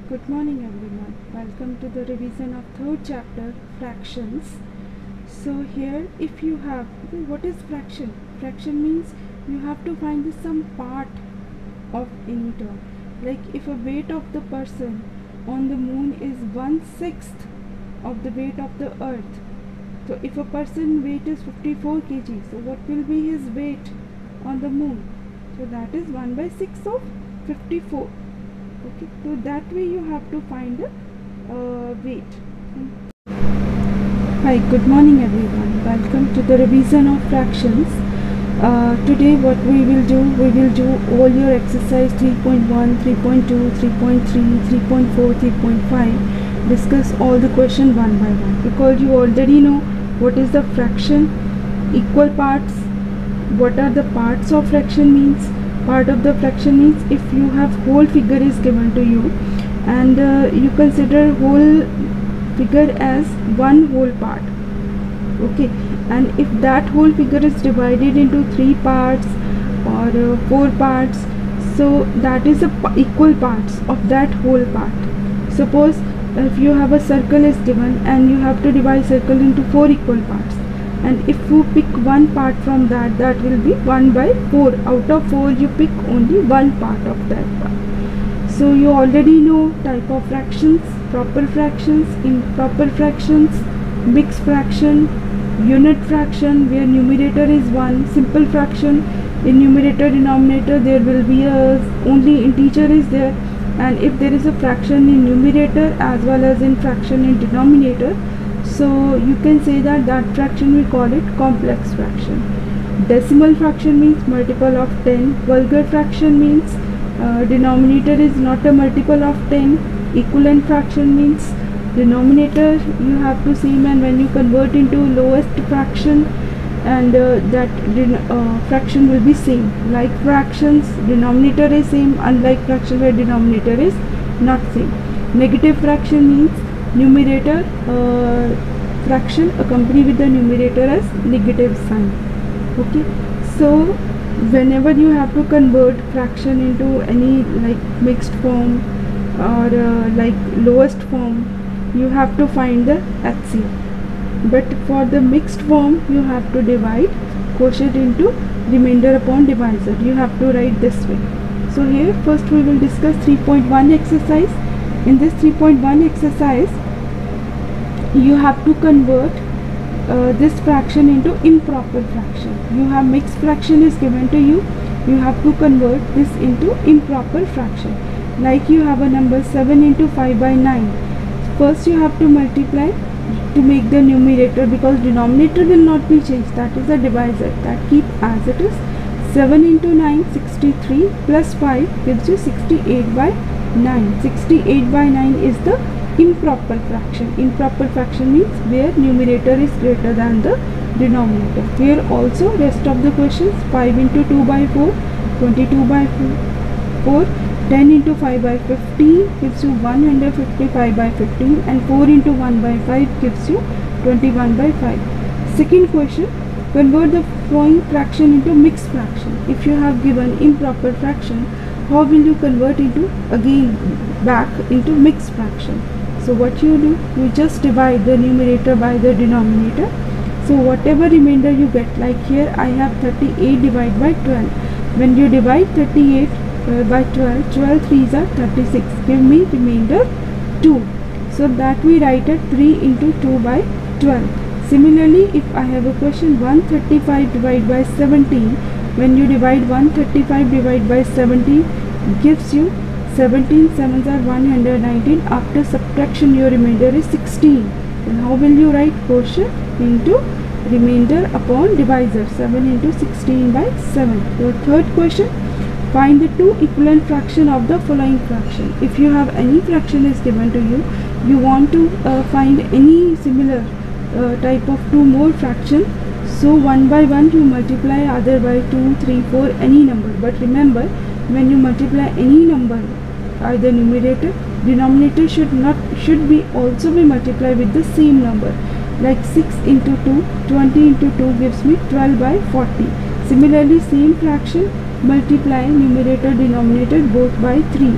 Good morning everyone. Welcome to the revision of third chapter, fractions. So here if you have, what is fraction? Fraction means you have to find the sum part of any term. Like if a weight of the person on the moon is 1/6 of the weight of the earth. So if a person weight is 54 kg, so what will be his weight on the moon? So that is 1/6 of 54. Okay, so that way you have to find the weight. Hi, good morning everyone. Welcome to the revision of fractions. Today what we will do all your exercise 3.1, 3.2, 3.3, 3.4, 3.5. Discuss all the question one by one, because you already know what is the fraction, equal parts, what are the parts of fraction means. Part of the fraction means if you have whole figure is given to you and you consider whole figure as one whole part. Okay, and if that whole figure is divided into 3 parts or 4 parts, so that is the equal parts of that whole part. Suppose if you have a circle is given and you have to divide circle into 4 equal parts, and if you pick one part from that, that will be 1/4. Out of 4 you pick only one part of that part. So you already know type of fractions: proper fractions, improper fractions, mixed fraction, unit fraction where numerator is 1, simple fraction in numerator denominator there will be only integer is there, and if there is a fraction in numerator as well as in fraction in denominator, so you can say that fraction we call it complex fraction. Decimal fraction means multiple of 10. Vulgar fraction means denominator is not a multiple of 10. Equivalent fraction means denominator you have to same, and when you convert into lowest fraction and fraction will be same. Like fractions, denominator is same, unlike fraction where denominator is not same. Negative fraction means numerator fraction accompanied with the numerator as negative sign. Okay, so whenever you have to convert fraction into any like mixed form or like lowest form, you have to find the HCF. But for the mixed form you have to divide quotient into remainder upon divisor. You have to write this way. So here first we will discuss 3.1 exercise. In this 3.1 exercise you have to convert this fraction into improper fraction. You have mixed fraction is given to you, you have to convert this into improper fraction. Like you have a number 7 into 5/9. First you have to multiply to make the numerator, because denominator will not be changed, that is the divisor, that keep as it is. 7 into 9 63 plus 5 gives you 68/9. 68/9 is the improper fraction. Improper fraction means where numerator is greater than the denominator. Here also rest of the questions: 5 into 2/4, 22/4, 10 into 5/15 gives you 155/15, and 4 into 1/5 gives you 21/5. Second question: convert the following fraction into mixed fraction. If you have given improper fraction, how will you convert into back into mixed fraction? So what you do, you just divide the numerator by the denominator. So whatever remainder you get, like here I have 38 divided by 12. When you divide 38 by 12, 12 3s are 36. Give me remainder 2. So that we write at 3 into 2/12. Similarly, if I have a question 135 divided by 17, when you divide 135 divided by 17, gives you 17 7s are 119. After subtraction your remainder is 16. Then how will you write quotient into remainder upon divisor? 7 into 16/7. Your third question: find the two equivalent fraction of the following fraction. If you have any fraction is given to you, you want to find any similar type of 2 more fraction, so one by one you multiply, either by 2, 3, 4, any number. But remember, when you multiply any number, either numerator, denominator should be also be multiplied with the same number. Like 6 into 2, 20 into 2 gives me 12/40. Similarly, same fraction multiply numerator denominator both by 3.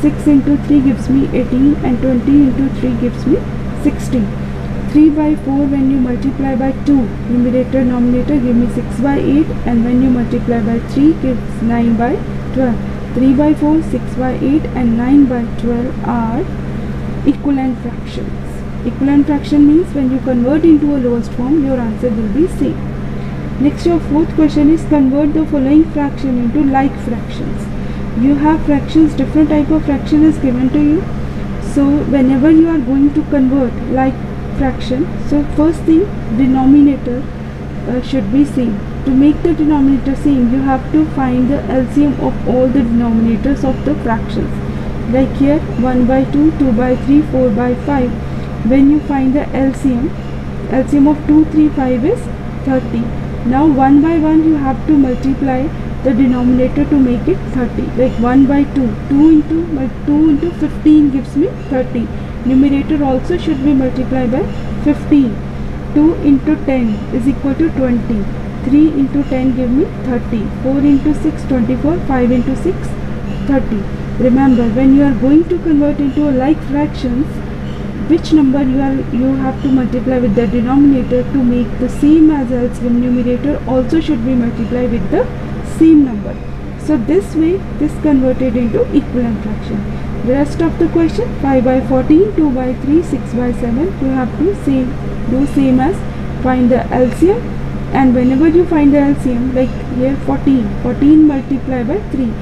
6 into 3 gives me 18 and 20 into 3 gives me 60. 3 by 4 when you multiply by 2, numerator denominator give me 6 by 8, and when you multiply by 3 gives 9 by 12. 3 by 4, 6 by 8 and 9 by 12 are equivalent fractions. Equivalent fraction means when you convert into a lowest form, your answer will be same. Next, your fourth question is convert the following fraction into like fractions. You have fractions, different type of fraction is given to you. So whenever you are going to convert like fraction, so first thing, denominator should be same. To make the denominator same, you have to find the LCM of all the denominators of the fractions. Like here 1 by 2, 2 by 3, 4 by 5. When you find the LCM of 2, 3, 5 is 30. Now 1 by 1 you have to multiply the denominator to make it 30. Like 1 by 2, 2 into 15 gives me 30. Numerator also should be multiplied by 15. 2 into 10 is equal to 20. 3 into 10 give me 30. 4 into 6, 24. 5 into 6, 30. Remember, when you are going to convert into a like fractions, which number you have to multiply with the denominator to make the same as LCM, numerator also should be multiplied with the same number. So this way this converted into equivalent fraction. The rest of the question, 5 by 14, 2 by 3, 6 by 7, you have to do same as find the LCM, and whenever you find the LCM, like here 14 multiply by 3.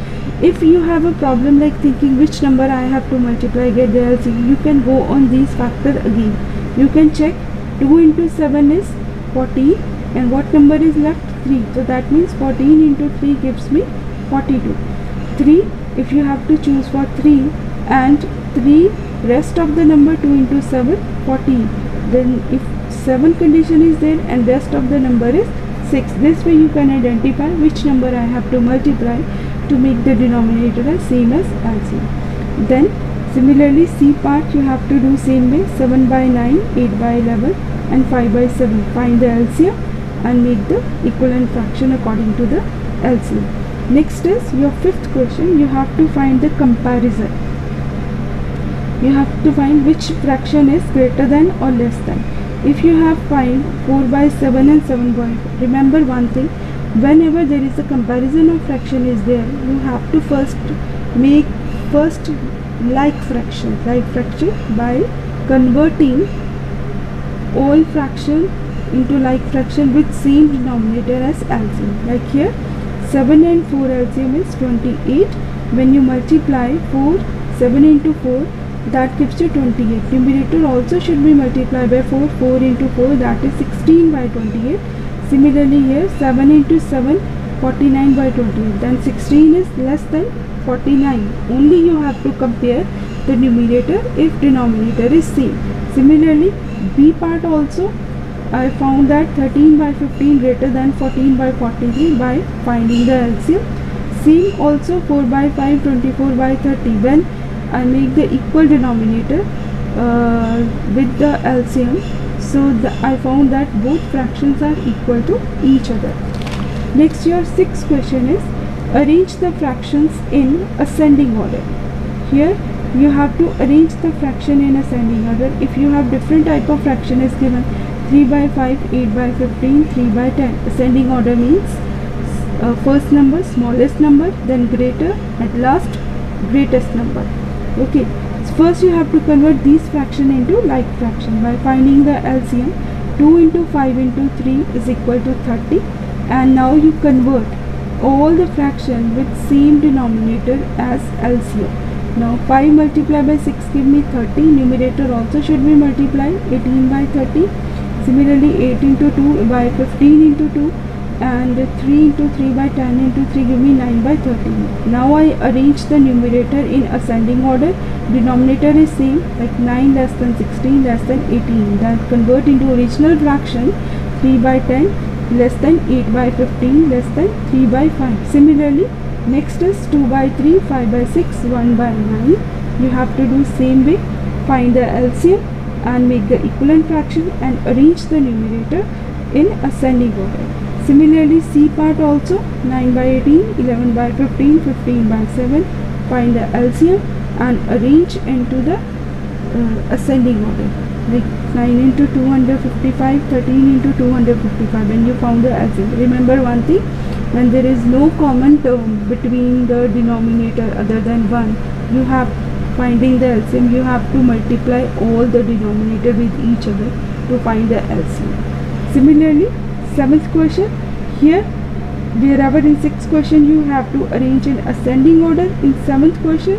If you have a problem like thinking which number I have to multiply get the LCM, you can go on these factors again. You can check 2 into 7 is 14 and what number is left? 3. So that means 14 into 3 gives me 42. 3, if you have to choose for 3 and 3 rest of the number 2 into 7, 14. Then if 7 condition is there and rest of the number is 6. This way you can identify which number I have to multiply to make the denominator as same as LCM. Then similarly C part you have to do same way, 7 by 9, 8 by 11 and 5 by 7. Find the LCM and make the equivalent fraction according to the LCM. Next is your fifth question, you have to find the comparison. You have to find which fraction is greater than or less than. If you have find 4 by 7 and 7 by 4, remember one thing, whenever there is a comparison of fraction is there, you have to first make like fraction by converting all fraction into like fraction with same denominator as LCM. Like here 7 and 4 LCM is 28. When you multiply 7 into 4, that gives you 28. Numerator also should be multiplied by 4 into 4, that is 16 by 28. Similarly here 7 into 7, 49 by 28. Then 16 is less than 49. Only you have to compare the numerator if denominator is same. Similarly B part also I found that 13 by 15 greater than 14 by 43 by finding the LCM. Same also 4 by 5, 24 by 30. When I make the equal denominator with the LCM, so I found that both fractions are equal to each other. Next, your sixth question is arrange the fractions in ascending order. Here you have to arrange the fraction in ascending order. If you have different type of fraction is given, 3 by 5, 8 by 15, 3 by 10. Ascending order means first number, smallest number, then greater, at last greatest number. Okay, so first you have to convert these fraction into like fraction by finding the LCM. 2 into 5 into 3 is equal to 30, and now you convert all the fraction with same denominator as LCM. Now 5 multiplied by 6 give me 30. Numerator also should be multiplied, 18 by 30. Similarly 8 into 2 by 15 into 2, and 3 into 3 by 10 into 3 give me 9 by 13. Now I arrange the numerator in ascending order. Denominator is same, like 9 less than 16 less than 18. That convert into original fraction, 3 by 10 less than 8 by 15 less than 3 by 5. Similarly next is 2 by 3, 5 by 6, 1 by 9. You have to do same way, find the LCM and make the equivalent fraction and arrange the numerator in ascending order. Similarly C part also, 9 by 18, 11 by 15, 15 by 7. Find the LCM and arrange into the ascending order, like 9 into 255, 13 into 255, and you found the LCM. Remember one thing, when there is no common term between the denominator other than 1, you have finding the LCM, you have to multiply all the denominator with each other to find the LCM. Similarly, 7th question, here wherever in 6th question you have to arrange in ascending order, in 7th question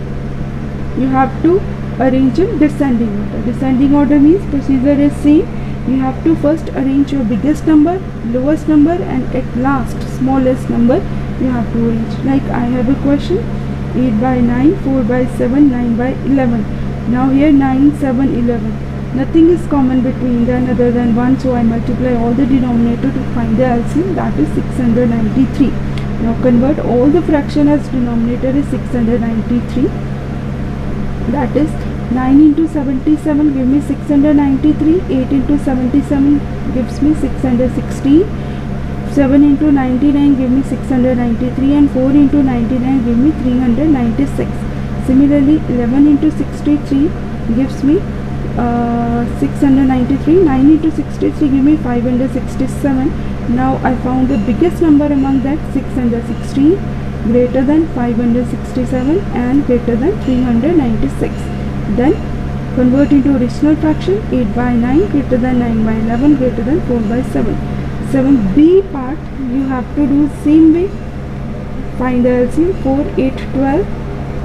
you have to arrange in descending order. Descending order means procedure is same. You have to first arrange your biggest number, lowest number, and at last smallest number you have to arrange. Like I have a question, 8 by 9, 4 by 7, 9 by 11. Now here 9, 7, 11. Nothing is common between them other than 1, so I multiply all the denominator to find the LCM, that is 693. Now convert all the fraction as denominator is 693. That is 9 into 77 give me 693, 8 into 77 gives me 616, 7 into 99 give me 693, and 4 into 99 give me 396. Similarly, 11 into 63 gives me 693, 9 into 63 give me 567. Now I found the biggest number among that, 616, greater than 567 and greater than 396. Then convert into original fraction, 8 by 9 greater than 9 by 11 greater than 4 by 7. 7b part you have to do same way. Find the LCM, 4, 8, 12.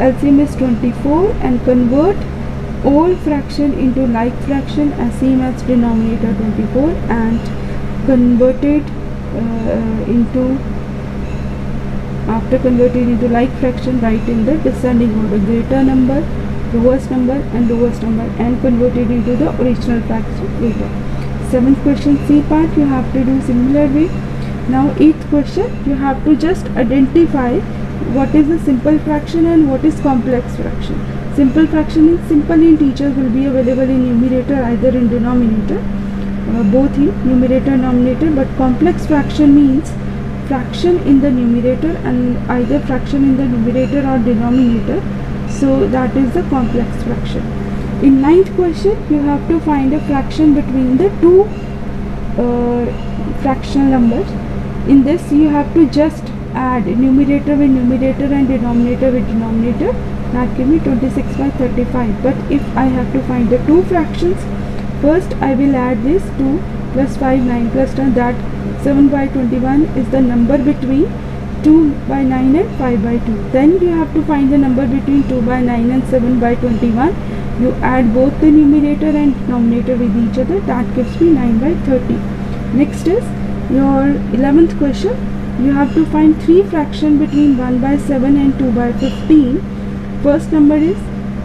LCM is 24, and convert all fraction into like fraction as same as denominator 24, and convert it into, after converting into like fraction, write in the descending order, greater number, lowest number, and lowest number, and convert it into the original fraction later. 7th question C part you have to do similar way. Now 8th question you have to just identify what is a simple fraction and what is complex fraction. Simple fraction means simple integers will be available in numerator either in denominator, both in numerator and denominator, but complex fraction means fraction in the numerator and either fraction in the numerator or denominator, so that is the complex fraction. In 9th question you have to find a fraction between the two fractional numbers. In this you have to just add numerator with numerator and denominator with denominator, that give me 26 by 35. But if I have to find the two fractions, first I will add this 2 plus 5, 9 plus 10, that 7 by 21 is the number between 2 by 9 and 5 by 2. Then you have to find the number between 2 by 9 and 7 by 21. You add both the numerator and denominator with each other, that gives me 9 by 30. Next is your 11th question. You have to find three fractions between 1 by 7 and 2 by 15. First number is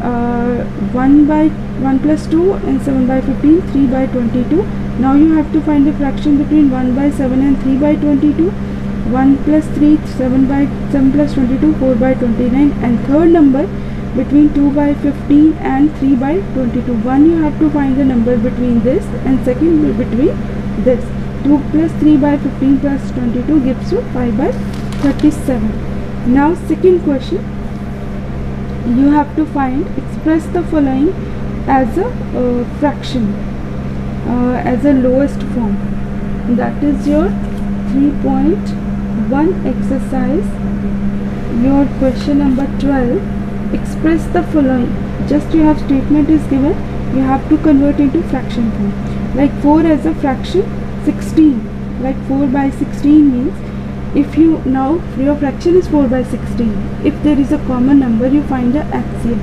1 by 1 plus 2 and 7 by 15, 3 by 22. Now you have to find the fraction between 1 by 7 and 3 by 22. 1 plus 3, 7 by 7 plus 22, 4 by 29. And third number between 2 by 15 and 3 by 22. One you have to find the number between this, and second between this. 2 plus 3 by 15 plus 22 gives you 5 by 37. Now second question, you have to find, express the following as a fraction, as a lowest form. That is your 3.1 exercise. Your question number 12, express the following. Just you have statement is given, you have to convert into fraction form. Like 4 as a fraction, 16, like 4 by 16 means, if you, now your fraction is 4 by 16, if there is a common number you find the HCF.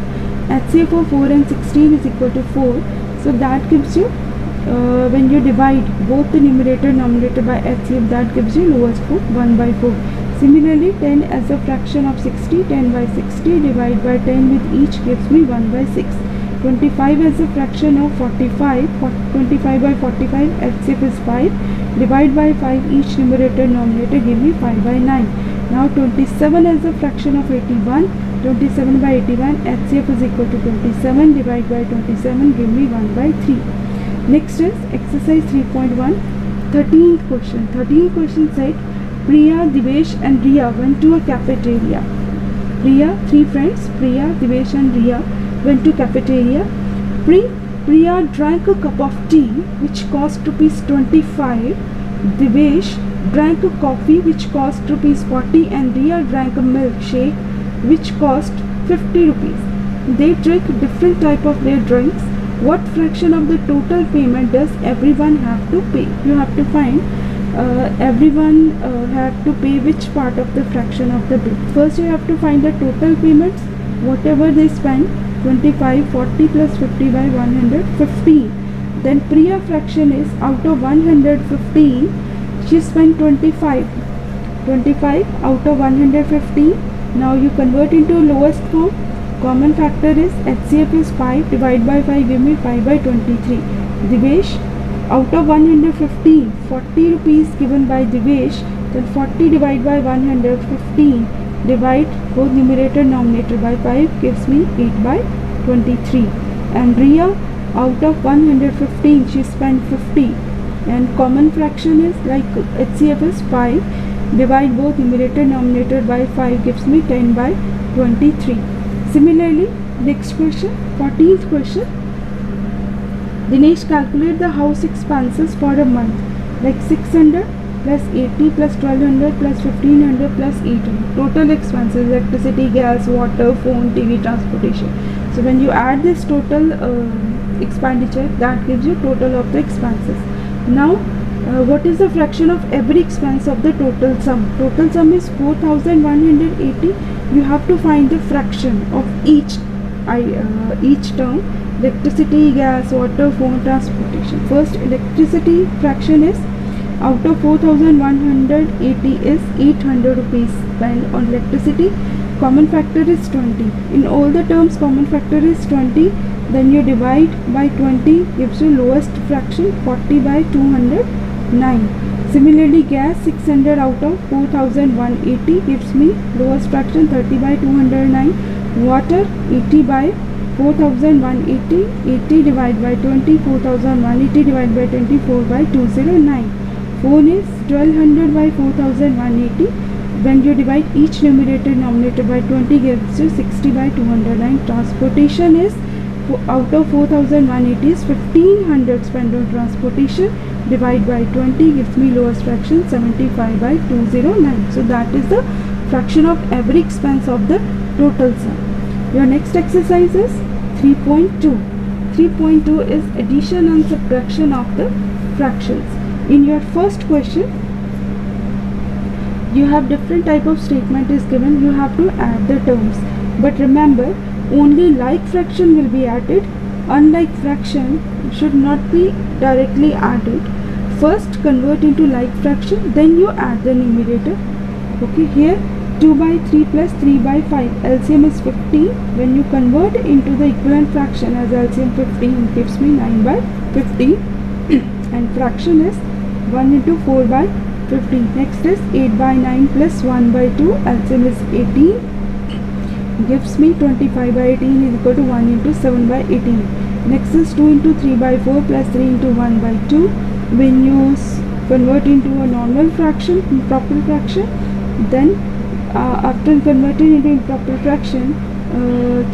HCF for 4 and 16 is equal to 4, so that gives you, when you divide both the numerator and denominator by HCF, that gives you lowest form 1 by 4. Similarly, 10 as a fraction of 60, 10 by 60 divided by 10 with each gives me 1 by 6. 25 as a fraction of 45, 25 by 45, HCF is 5, divide by 5 each numerator and denominator give me 5 by 9. Now 27 as a fraction of 81, 27 by 81, HCF is equal to 27, divide by 27 give me 1 by 3. Next is exercise 3.1, 13th question. 13th question said, Priya, Divesh and Riya went to a cafeteria. Priya, three friends, Priya, Divesh and Riya, went to cafeteria. Priya drank a cup of tea which cost rupees 25. Divesh drank a coffee which cost rupees 40 and Riya drank a milkshake which cost 50 rupees. They drink different type of their drinks. What fraction of the total payment does everyone have to pay? You have to find everyone have to pay which part of the fraction of the bill. First you have to find the total payments, whatever they spend, 25, 40 plus 50 by 115. Then Priya fraction is out of 115, she spent 25. 25 out of 115. Now you convert into lowest form. Common factor is HCF is 5, divide by 5 give me 5 by 23. Divesh, out of 115, 40 rupees given by Divesh, then 40 divided by 115, divide both numerator and denominator by 5 gives me 8 by 23. And Riya, out of 115 she spent 50, and common fraction is like HCF is 5, divide both numerator and denominator by 5 gives me 10 by 23. Similarly, next question, 14th question. Dinesh, calculate the house expenses for a month, like 600 plus 80 plus 1200 plus 1500 plus 800. Total expenses, electricity, gas, water, phone, TV, transportation. So when you add this total expenditure, that gives you total of the expenses. Now, what is the fraction of every expense of the total sum? Total sum is 4180. You have to find the fraction of each term: electricity, gas, water, phone, transportation. First, electricity fraction is out of 4180 is 800 rupees spent on electricity. Common factor is 20. In all the terms, common factor is 20. Then you divide by 20, gives you lowest fraction 40 by 209. Similarly, gas 600 out of 4180 gives me lowest fraction 30 by 209. Water 80 by 4180, 80 divided by 20, 4180 divided by 24 by 209. Phone is 1200 by 4180. When you divide each numerator and denominator by 20 gives you 60 by 209. Transportation is out of 4180 is 1500 spent on transportation, divide by 20 gives me lowest fraction 75 by 209. So that is the fraction of every expense of the total sum. Your next exercise is 3.2. 3.2 is addition and subtraction of the fractions. In your first question, you have different type of statement is given. You have to add the terms, but remember, only like fraction will be added. Unlike fraction should not be directly added. First convert into like fraction, then you add the numerator. Okay, here 2 by 3 plus 3 by 5, LCM is 15. When you convert into the equivalent fraction as LCM 15, gives me 9 by 15 and fraction is 1 into 4 by 15. Next is 8 by 9 plus 1 by 2, LCM is 18, gives me 25 by 18 is equal to 1 into 7 by 18. Next is 2 into 3 by 4 plus 3 into 1 by 2. When you convert into a normal fraction, improper fraction, then after converting into improper fraction,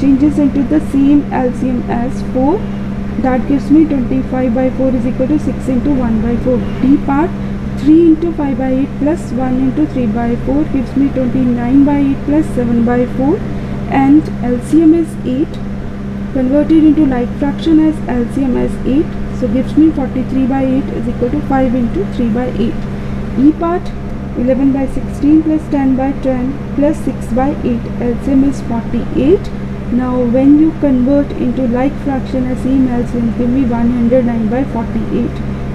changes into the same LCM as 4. That gives me 25 by 4 is equal to 6 into 1 by 4. D part, 3 into 5 by 8 plus 1 into 3 by 4 gives me 29 by 8 plus 7 by 4. And LCM is 8, converted into like fraction as LCM as 8, so gives me 43 by 8 is equal to 5 into 3 by 8. E part, 11 by 16 plus 10 by 10 plus 6 by 8, LCM is 48. Now when you convert into like fraction as same LCM, give me 109 by 48,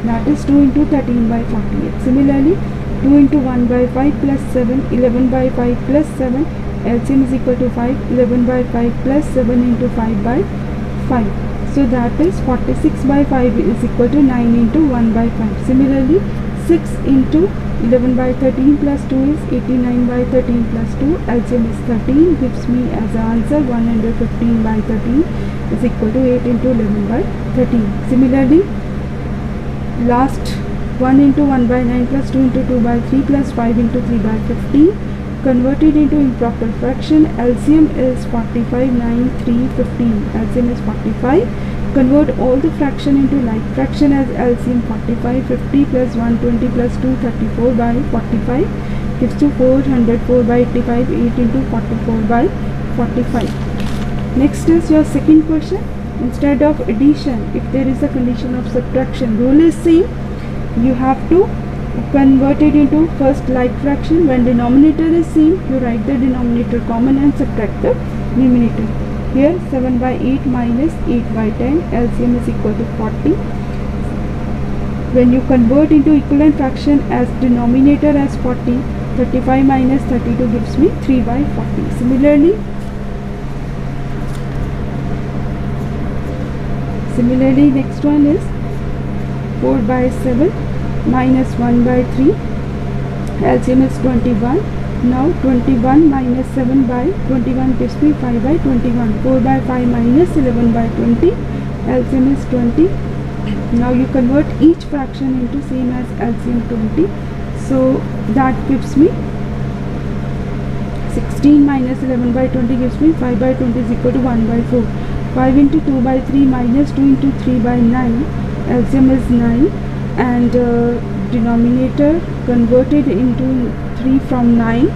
that is 2 into 13 by 48. Similarly, 2 into 1 by 5 plus 7, 11 by 5 plus 7, LCM is equal to 5, 11 by 5 plus 7 into 5 by 5. So that is 46 by 5 is equal to 9 into 1 by 5. Similarly, 6 into 11 by 13 plus 2 is 89 by 13 plus 2. LCM is 13, gives me as an answer 115 by 13 is equal to 8 into 11 by 13. Similarly, last 1 into 1 by 9 plus 2 into 2 by 3 plus 5 into 3 by 15. converted into improper fraction. LCM is 45, 9, 3, 15. LCM is 45. Convert all the fraction into like fraction as LCM 45, 50 plus 120 plus 2, 34 by 45 gives to 404 by 85, 8 into 44 by 45. Next is your second question. Instead of addition, if there is a condition of subtraction, rule is same. You have to convert it into first like fraction. When denominator is same, you write the denominator common and subtract the numerator. Here 7 by 8 minus 8 by 10, LCM is equal to 40. When you convert into equivalent fraction as denominator as 40, 35 minus 32 gives me 3 by 40. Similarly, next one is 4 by 7 minus 1 by 3. LCM is 21. Now 21 minus 7 by 21 gives me 5 by 21. 4 by 5 minus 11 by 20. LCM is 20. Now you convert each fraction into same as LCM 20. So that gives me 16 minus 11 by 20 gives me 5 by 20 is equal to 1 by 4. 5 into 2 by 3 minus 2 into 3 by 9. LCM is 9. And denominator converted into 3 from 9.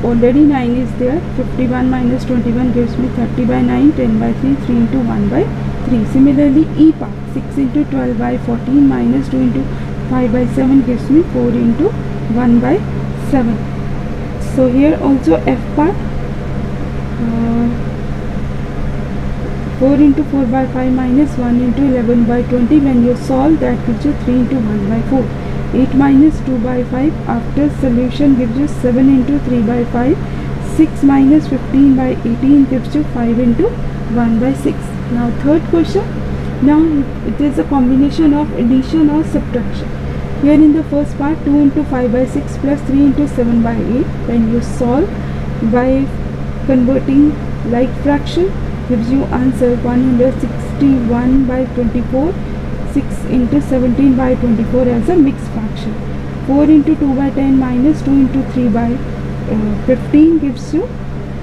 Already 9 is there. 51 minus 21 gives me 30 by 9. 10 by 3. 3 into 1 by 3. Similarly, E part 6 into 12 by 14 minus 2 into 5 by 7 gives me 4 into 1 by 7. So here also F part 4 into 4 by 5 minus 1 into 11 by 20. When you solve, that gives you 3 into 1 by 4. 8 minus 2 by 5 after solution gives you 7 into 3 by 5. 6 minus 15 by 18 gives you 5 into 1 by 6. Now third question. Now it is a combination of addition or subtraction. Here in the first part, 2 into 5 by 6 plus 3 into 7 by 8. When you solve by converting like fraction, gives you answer 161 by 24. 6 into 17 by 24 as a mixed fraction. 4 into 2 by 10 minus 2 into 3 by 15 gives you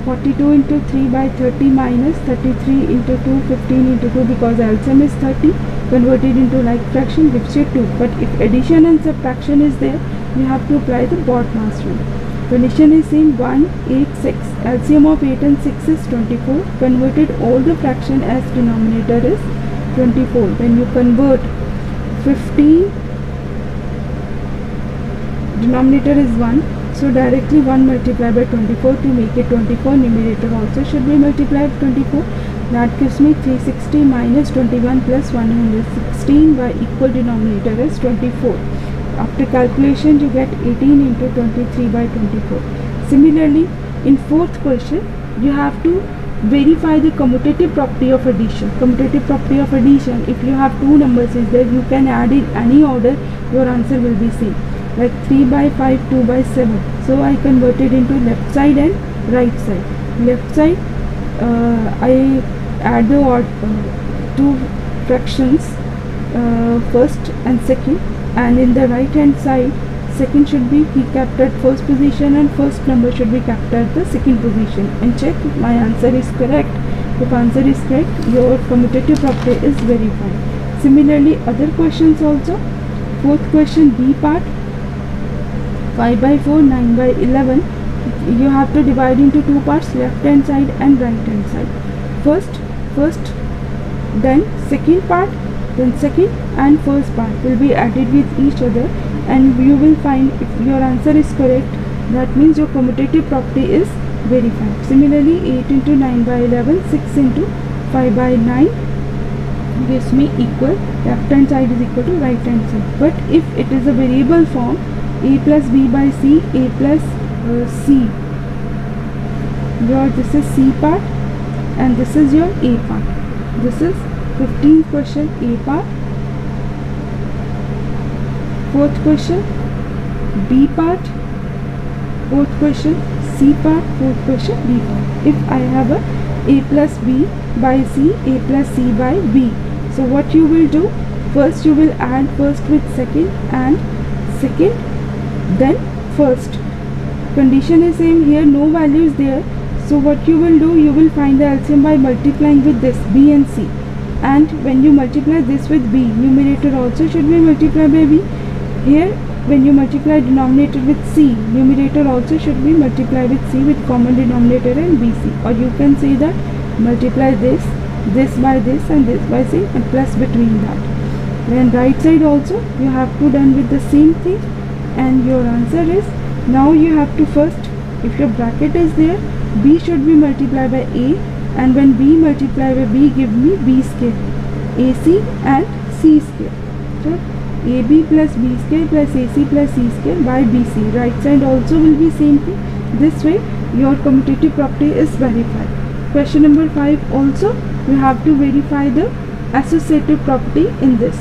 42 into 3 by 30 minus 33 into 2, 15 into 2, because LCM is 30, converted into like fraction gives you 2. But if addition and subtraction is there, you have to apply the BODMAS rule. Condition is same, 1, 8, 6. LCM of 8 and 6 is 24. Converted all the fraction as denominator is 24. When you convert 15, denominator is 1. So directly 1 multiplied by 24 to make it 24. Numerator also should be multiplied 24. That gives me 360 minus 21 plus 116 by equal denominator is 24. After calculation you get 18 into 23 by 24. Similarly, in fourth question you have to verify the commutative property of addition. Commutative property of addition, if you have two numbers is there, you can add in any order, your answer will be same. Like 3 by 5, 2 by 7. So I converted into left side and right side. Left side I add the two fractions, first and second, and in the right hand side second should be kept at first position and first number should be kept at the second position, and check if my answer is correct. If answer is correct, your commutative property is verified. Similarly, other questions also. Fourth question, B part, 5 by 4, 9 by 11. You have to divide into two parts, left hand side and right hand side. First, then second part, then second and first part will be added with each other, and you will find if your answer is correct, that means your commutative property is verified. Similarly, 8 into 9 by 11, 6 into 5 by 9 gives me equal, left hand side is equal to right hand side. But if it is a variable form, a plus b by c, a plus c, this is c part and this is your a part. This is 15th question, a part. Fourth question, b part. Fourth question, c part. Fourth question, b part. If I have a plus b by c, a plus c by b, so what you will do, first you will add first with second and second then first. condition is same here, no value is there. So what you will do, you will find the LCM by multiplying with this b and c, and when you multiply this with b, numerator also should be multiplied by b. Here when you multiply denominator with c, numerator also should be multiplied with c with common denominator and bc, or you can say that multiply this by this and this by c and plus between that. Then right side also you have to done with the same thing, and your answer is, now you have to first, if your bracket is there, b should be multiplied by a, and when b multiplied by b, give me b square, ac and c square. So ab plus b square plus ac plus c square by bc. Right side also will be same thing. This way your commutative property is verified. Question number 5 also, you have to verify the associative property in this.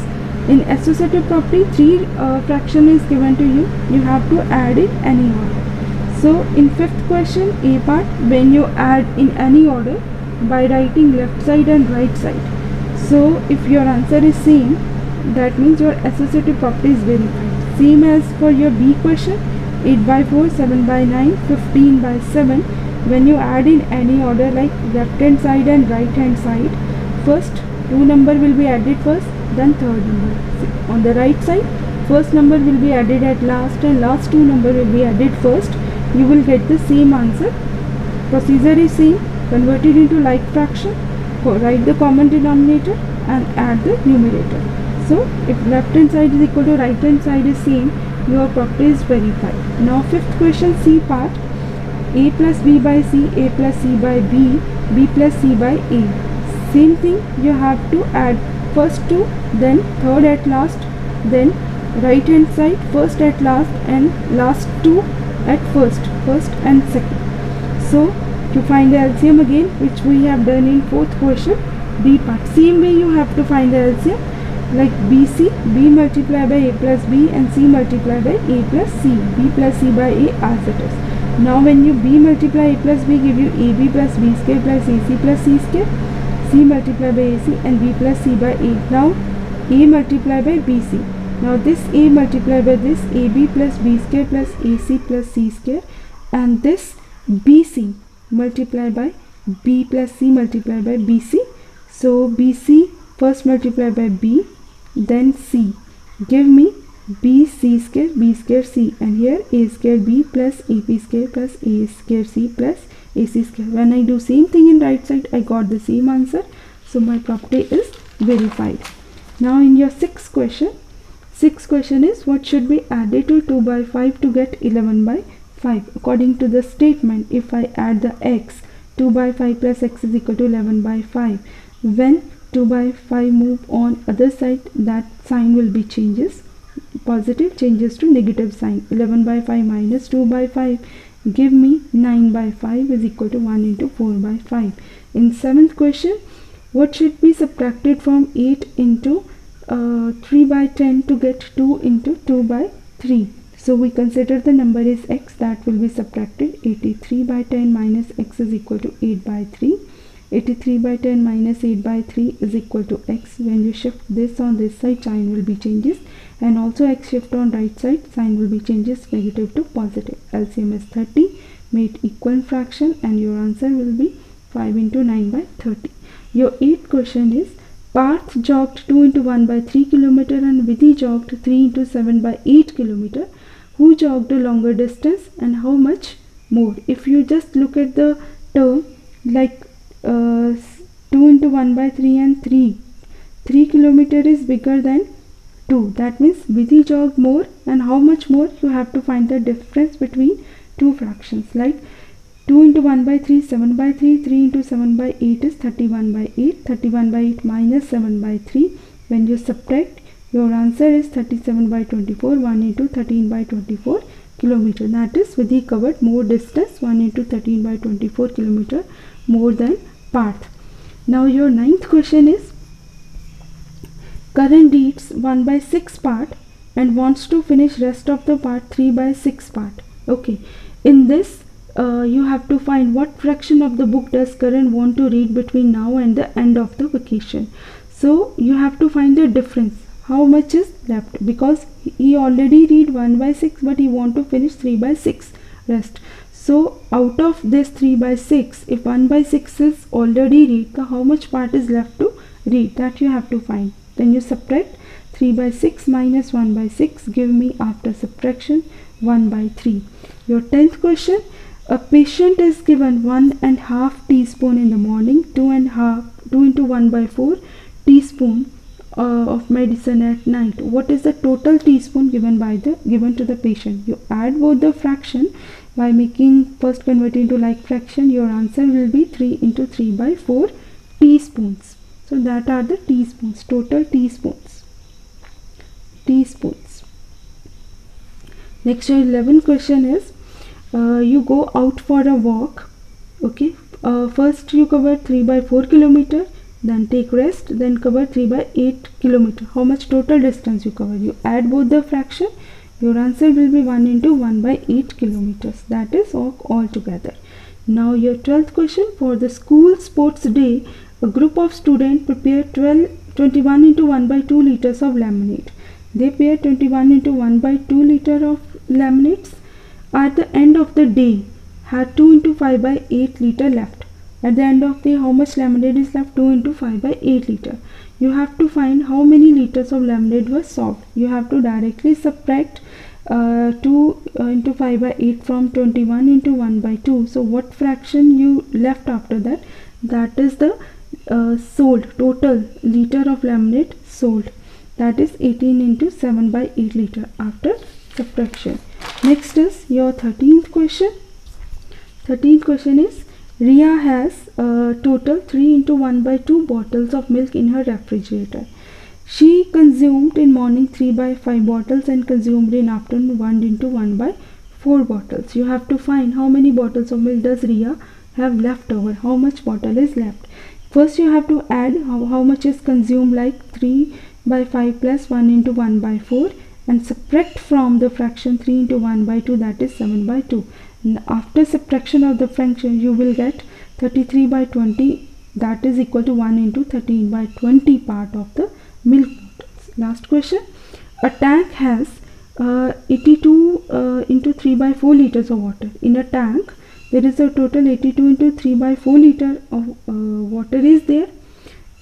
In associative property, 3 fraction is given to you. You have to add in any order. So in 5th question, A part, when you add in any order by writing left side and right side. So if your answer is same, that means your associative property is verified. Same as for your B question, 8 by 4, 7 by 9, 15 by 7. When you add in any order like left hand side and right hand side, first 2 number will be added first, then third number. On the right side, first number will be added at last and last 2 number will be added first. You will get the same answer. Procedure is same, converted into like fraction, write the common denominator and add the numerator. So if left hand side is equal to right hand side is same, your property is verified. Now 5th question, C part, a plus b by c, a plus c by b, b plus c by a. Same thing, you have to add first 2, then third at last, then right hand side first at last and last 2 at first and second. So to find the LCM again, which we have done in 4th question, B part. Same way you have to find the LCM, like BC, B multiplied by A plus B and C multiplied by A plus C, B plus C by A as it is. Now when you B multiply A plus B, give you AB plus B square plus AC plus C square, C multiplied by AC and B plus C by A. Now A multiplied by BC. Now this A multiplied by this AB plus B square plus AC plus C square, and this BC multiplied by B plus C multiplied by BC. So BC first multiplied by B, then C. Give me B C square B square C, and here A square B plus AP square plus A square C plus AC square. When I do same thing in right side, I got the same answer. So my property is verified. Now in your 6th question is, what should be added to 2 by 5 to get 11 by 5? According to the statement, if I add the x, 2 by 5 plus x is equal to 11 by 5. When 2 by 5 move on other side, that sign will be changes. Positive changes to negative sign. 11 by 5 minus 2 by 5. Give me 9 by 5 is equal to 1 into 4 by 5. In 7th question, what should be subtracted from 8 into 3 by 10 to get 2 into 2 by 3? So we consider the number is x, that will be subtracted. 83 by 10 minus x is equal to 8 by 3. 83 by 10 minus 8 by 3 is equal to x. When you shift this on this side, sign will be changes, and also x shift on right side, sign will be changes, negative to positive. LCM is 30, made equal fraction, and your answer will be 5 into 9 by 30. Your 8th question is, Parth jogged 2 into 1 by 3 km and Vidhi jogged 3 into 7 by 8 km. Who jogged a longer distance and how much more? If you just look at the term like 2 into 1 by 3 and 3 km is bigger than 2. That means Vidhi jogged more, and how much more? You have to find the difference between two fractions. Like 2 into 1 by 3, 7 by 3, 3 into 7 by 8 is 31 by 8, 31 by 8 minus 7 by 3. When you subtract, your answer is 37 by 24, 1 into 13 by 24 kilometer. That is, Vidhi covered more distance, 1 into 13 by 24 kilometer more than Parth. Now your 9th question is, Karan reads 1 by 6 part and wants to finish rest of the part 3 by 6 part. Okay, in this you have to find what fraction of the book does Karan want to read between now and the end of the vacation. So you have to find the difference, how much is left, because he already read 1 by 6 but he want to finish 3 by 6. rest. So out of this 3 by 6, if 1 by 6 is already read, so how much part is left to read? That you have to find. Then you subtract 3 by 6 minus 1 by 6, give me after subtraction 1 by 3. Your 10th question, a patient is given 1½ teaspoon in the morning, 2 into 1 by 4 teaspoon of medicine at night. What is the total teaspoon given to the patient? You add both the fraction by first converting to like fraction. Your answer will be 3 into 3 by 4 teaspoons. So that are the teaspoons, total teaspoons. Next, your 11th question is, you go out for a walk. Okay, first you cover 3 by 4 kilometer, then take rest, then cover 3 by 8 kilometer. How much total distance you cover? You add both the fraction. Your answer will be 1 into 1 by 8 kilometers. That is all together. Now your 12th question, for the school sports day, a group of students prepare 21 into 1 by 2 liters of lemonade. They pair 21 into 1 by 2 liter of lemonades. At the end of the day, had 2 into 5 by 8 liter left. At the end of the day, how much lemonade is left? 2 into 5 by 8 liter. You have to find how many liters of lemonade was solved. You have to directly subtract 2 into 5 by 8 from 21 into 1 by 2. So what fraction you left after that? That is the sold, total liter of lemonade sold. That is 18 into 7 by 8 liter after subtraction. Next is your 13th question. 13th question is, Ria has total 3 into 1 by 2 bottles of milk in her refrigerator. She consumed in morning 3 by 5 bottles and consumed in afternoon 1 into 1 by 4 bottles. You have to find how many bottles of milk does Ria have left over, how much bottle is left. First you have to add how much is consumed, like 3 by 5 plus 1 into 1 by 4, and subtract from the fraction 3 into 1 by 2, that is 7 by 2. And after subtraction of the fraction, you will get 33 by 20, that is equal to 1 into 13 by 20 part of the milk bottles. Last question, a tank has 82 into 3 by 4 liters of water. In a tank, there is a total 82 into 3 by 4 liter of water is there,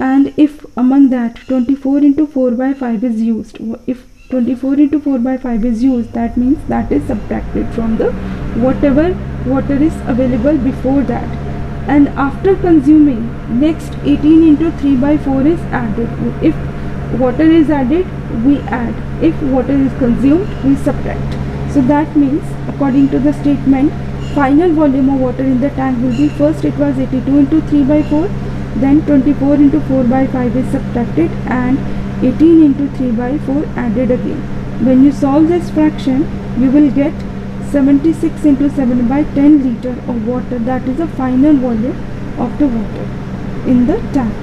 and if among that 24 into 4 by 5 is used, if 24 into 4 by 5 is used, that means that is subtracted from the whatever water is available before that, and after consuming, next 18 into 3 by 4 is added. If water is added, we add. If water is consumed, we subtract. So that means, according to the statement, final volume of water in the tank will be, first it was 82 into 3 by 4, then 24 into 4 by 5 is subtracted, and 18 into 3 by 4 added again. When you solve this fraction, you will get 76 into 7 by 10 liter of water. That is the final volume of the water in the tank.